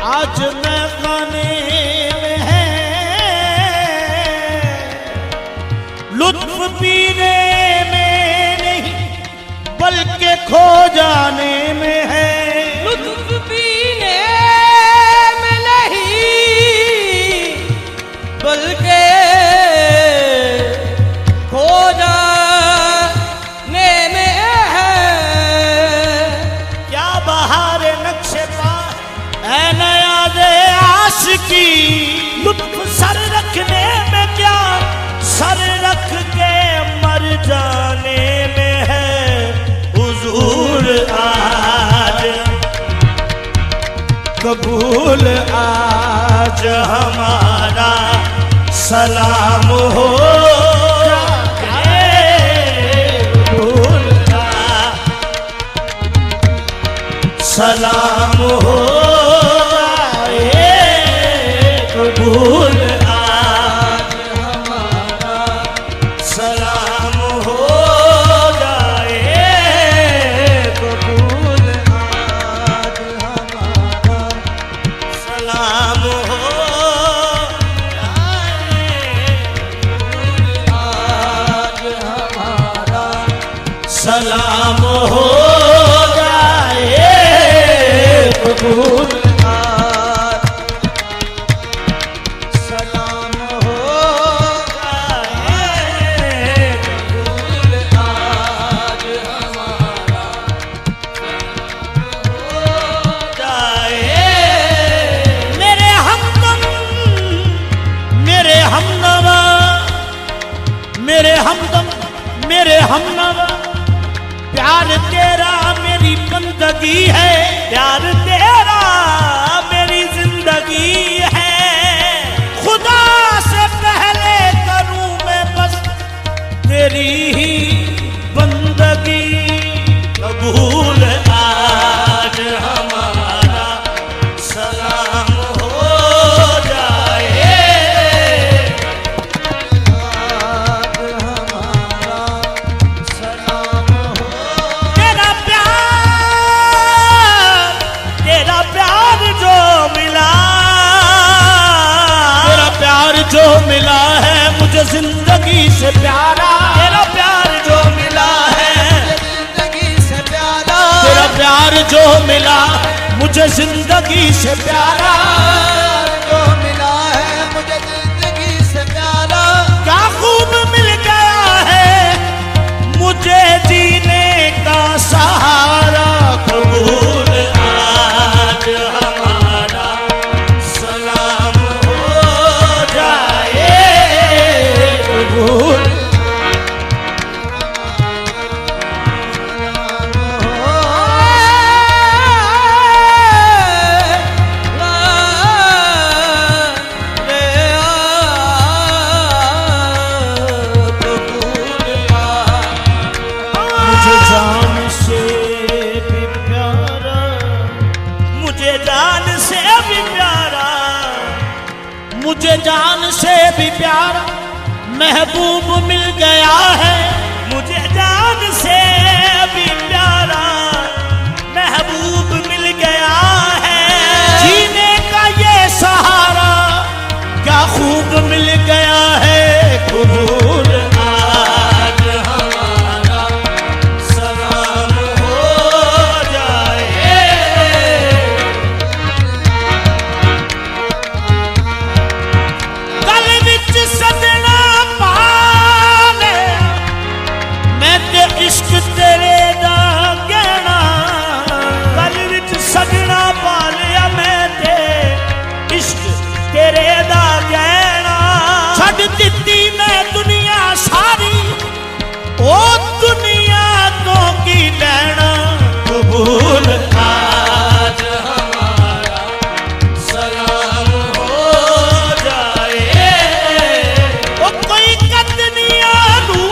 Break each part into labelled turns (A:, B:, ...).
A: आज मैं गाने में है, लुत्फ पीने में नहीं बल्कि खो जाने में है।
B: लुत्फ पीने में नहीं बल्कि खो जाने में है।
A: क्या बहार नक्शे पा है नया दे आशिकी, लुत्फ सर रखने में क्या सर रख के मर जाने में है। हुजूर आज कबूल आज हमारा सलाम हो सलाम हो कबूल आज हमारा सलाम हो जाए। कबूल आज हमारा सलाम हो जाए। आज हमारा सलाम हो कबूल आज सलाम हो जाए। कबूल आज हमारा हो जाए। मेरे हमदम मेरे हमनवा मेरे हमदम मेरे हमनवा, प्यार तेरा मेरी बंदगी है। प्यार तेरा मेरी जिंदगी है। खुदा से पहले करूं मैं बस तेरी ही बंदगी। कबूल आज हमारा सलाम हो जाए। आज हमारा सलाम हो। तेरा प्यार जो मिला, तेरा प्यार जो मिला है मुझे जिंदगी से प्यारा। तेरा प्यार जो मिला है जिंदगी से प्यारा। तेरा प्यार जो मिला मुझे जिंदगी से प्यारा। जो मिला है मुझे जिंदगी से प्यारा। क्या खूब मिल गया है मुझे जीने का सहारा। कबूल आज हमारा सलाम हो जाए। कबूल मुझे जान से भी प्यारा, मुझे जान से भी प्यारा, मुझे जान से भी प्यारा महबूब मिल गया है। मुझे जान से भी प्यारा महबूब मिल गया है। जीने का ये सहारा क्या खूब मिल गया है। कबूल आज हमारा सलाम हो जाए। गल विच सजना पाले मैं ते इश्क तेरे दा गहना। गल विच सजना पालिया मैं ते इश्क तेरे दा गहना। छड़ दित्ती मैं दुनिया सारी ओ दुनिया तो की लेना। कबूल आज हमारा सलाम हो जाए। ओ कोई कतनिया रू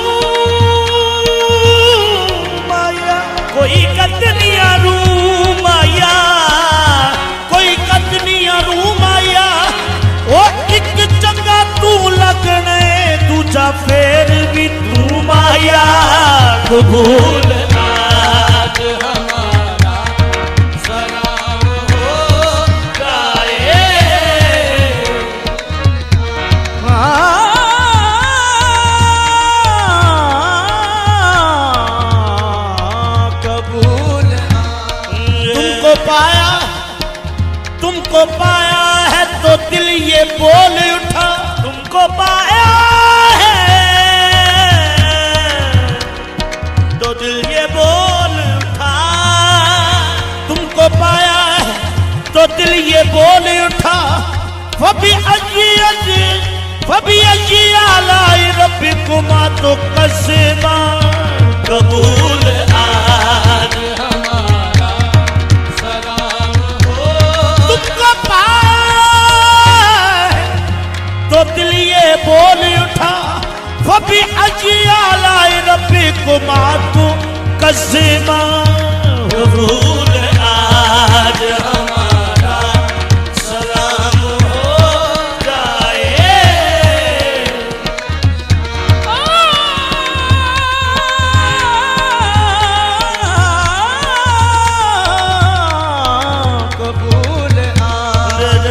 A: माया, कोई कतनिया रू माया, कोई कतनिया रू माया। ओ एक चंगा तू लगने दूजा फेर भी तू माया। कबूल आज हमारा सलाम हो जाए। तुमको पाया है तो दिल ये बोल उठा, तुमको पाया है तो दिल ये बोल उठा, तुमको पाया है तो दिल ये बोल उठा। फबी अजी आलाई रब्बिकुमा तो कसमा कबूल आज
B: हमारा सलाम हो।
A: तुमको पाया तो दिल ये बोल उठा। फबी अजी आलाई रब्बिकुमा तो कसमा कबूल आज हमारा सलाम हो जाए।
B: कबूल आज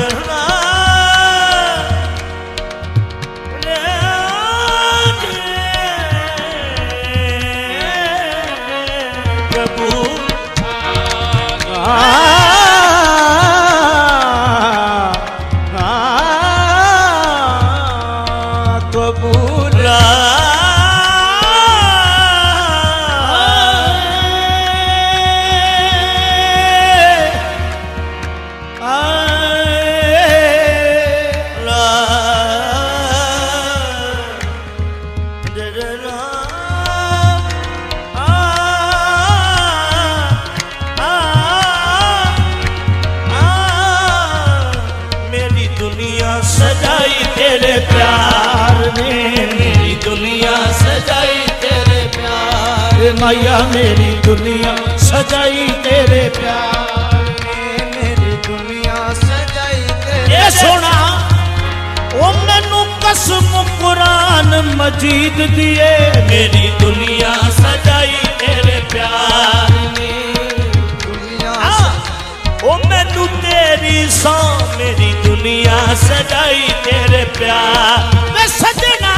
B: मेरी दुनिया सजाई तेरे प्यार ने, मेरी दुनिया सजाई तेरे प्यार मैया, मेरी दुनिया सजाई तेरे प्यार ने, मेरी दुनिया सजाई तेरे। ये सोना ओ मैनू कसम कुरान मजीद दिए, मेरी दुनिया सजाई तेरे प्यार ने दुनिया। ओ मैनू तेरी सौ मेरी दुनिया सजाई तेरे प्यार। मैं सजना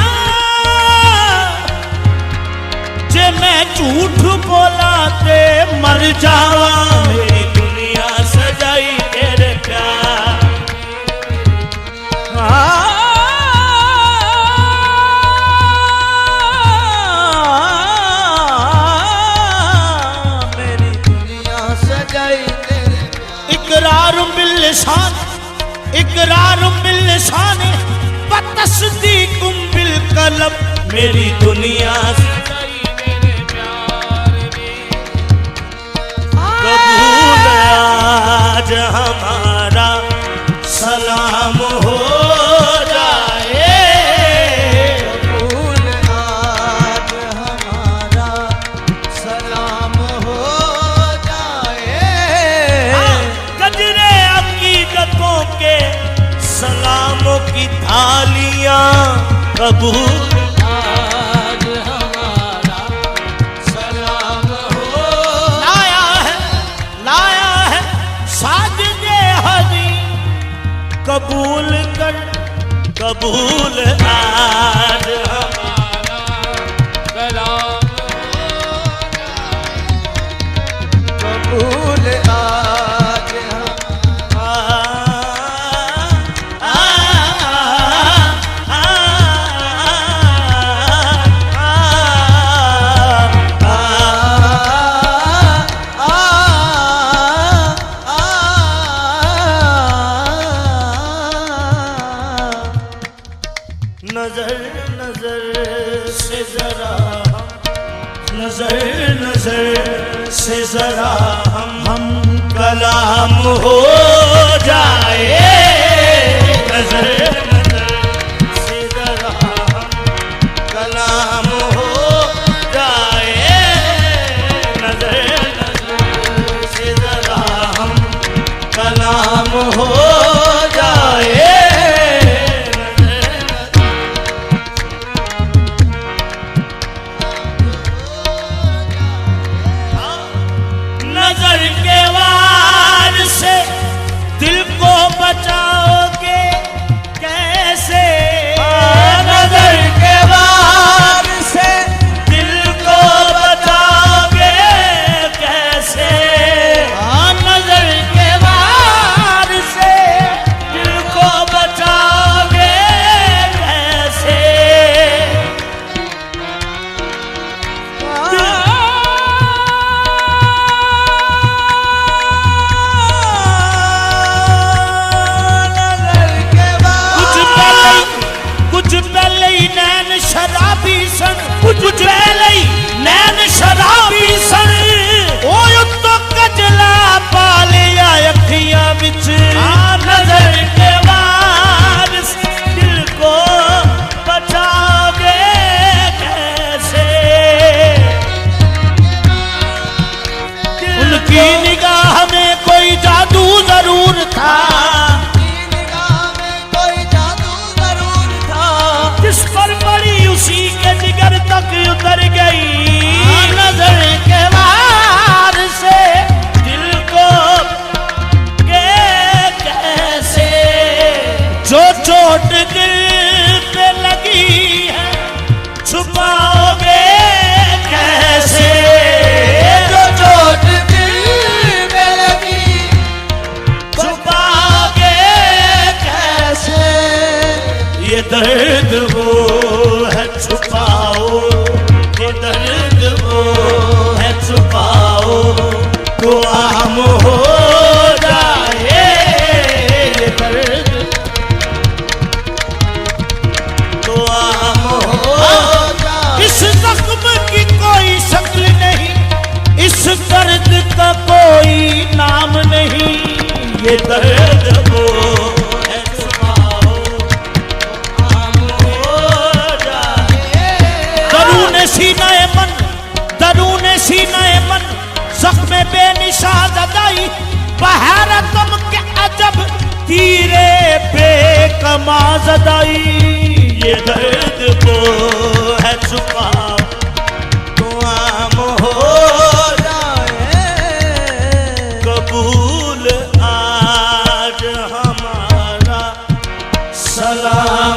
B: जे मैं झूठ बोला ते मर जावा, मेरी दुनिया सजाई तेरे प्यार। मेरी दुनिया सजाई तेरे प्यार। इकरार बिल्लिसान, इकरार बिल्लिसान व तस्दीक बिलकलब, मेरी दुनिया सजाई तेरे प्यार में। कबूल आज हमारा सलाम हो जाए, कबूल आज हमारा सलाम हो जाए। गजरे अकीदतों के सलामों की थालियां, कबूल आज हमारा सलाम हो। लाया है साजिदे हरी, कबूल कर, कबूल आज हमारा सलाम हो जाए। कबूल आज नजर नजर से जरा, नजर नजर से जरा हम कलाम हो जाए। नजर नजर से जरा हम कलाम हो जाए। नजर नजर से जरा हम कलाम हो जाए। नजर के वार से दिल को
A: का कोई नाम नहीं, ये दर्द को है छुपाओ आम हो जाए। दरूने सीनाए मन, दरूने सीनाए मन, जख्म बेनिशा ज़दाई, बहर तुम के अजब तीरे बेकमा ज़दाई। ये दर्द को है छुपाओ तो आम हो जाए, कबूल आज हमारा सलाम